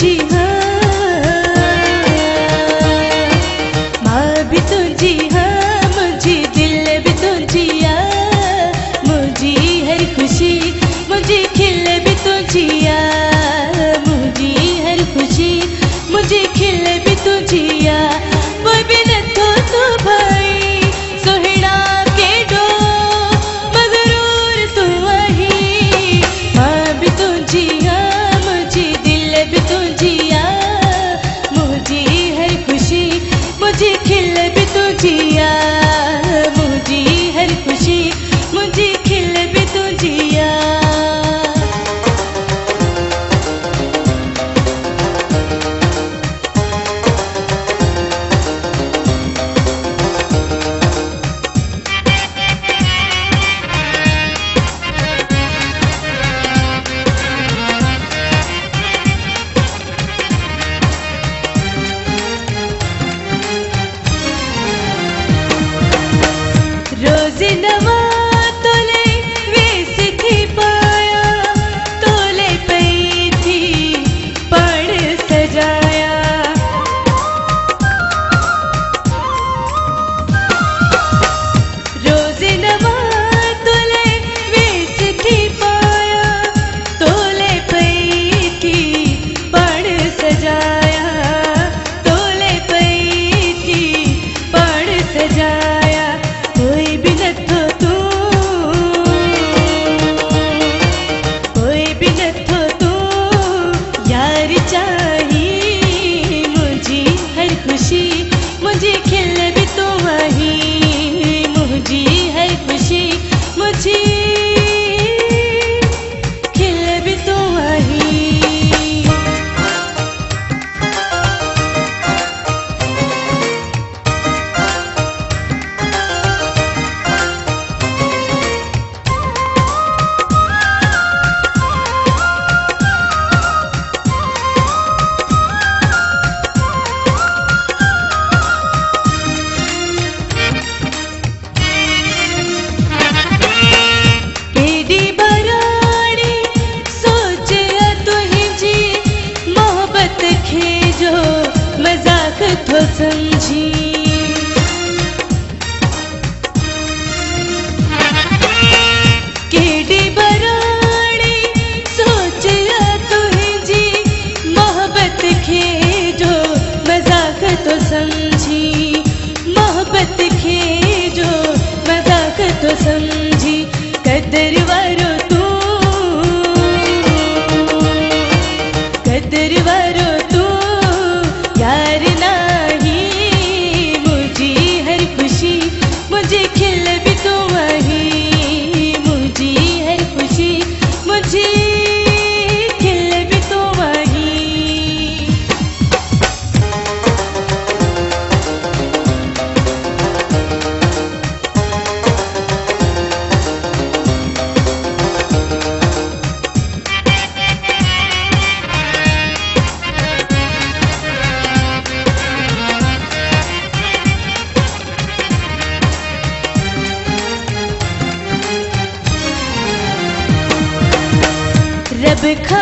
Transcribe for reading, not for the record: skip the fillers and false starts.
तुझी हाँ, माँ भी तुझी हाँ, मुझे दिल भी तुझी हाँ, मुझे हर खुशी मुझे खिल भी तुझी हाँ, मुझे हर खुशी मुझे खिल भी तुझी हाँ। वो भी न तो भाई सोहना के डो मगरूर तू वही, माँ भी तुझी हाँ, मुझे दिल भी तुझी हाँ, मुझे हर खुशी मुझे खिल भी तुझी हाँ, मुझे हर खुशी मुझे खिल भी तुझी हाँ। रोज़ नवा तोले वेस थी पाया, तोले पई थी पण सजाया। रोज़ नवा तोले वेस थी पाया, तोले पई थी पण सजाया, तोले पई थी पण सजाया। कोई भी न थो तू, कोई भी न थो तू यार चाहिए, मुझे हर खुशी मुझे खिल भी तू वही, मुझे हर खुशी मुझे खिल भी तू वही। मजाक तो समझी केडी बराड़ी सोचिया तुझी मोहब्बत खे जो मजाक तो समझी, मोहब्बत खे जो मजाक तो समझी। कदर वारो तू, कदर वारो तू यार नाही, मुझे हर खुशी मुझे खिल भी तू वही, मुझे हर खुशी मुझे खिल भी तू वही। रब खा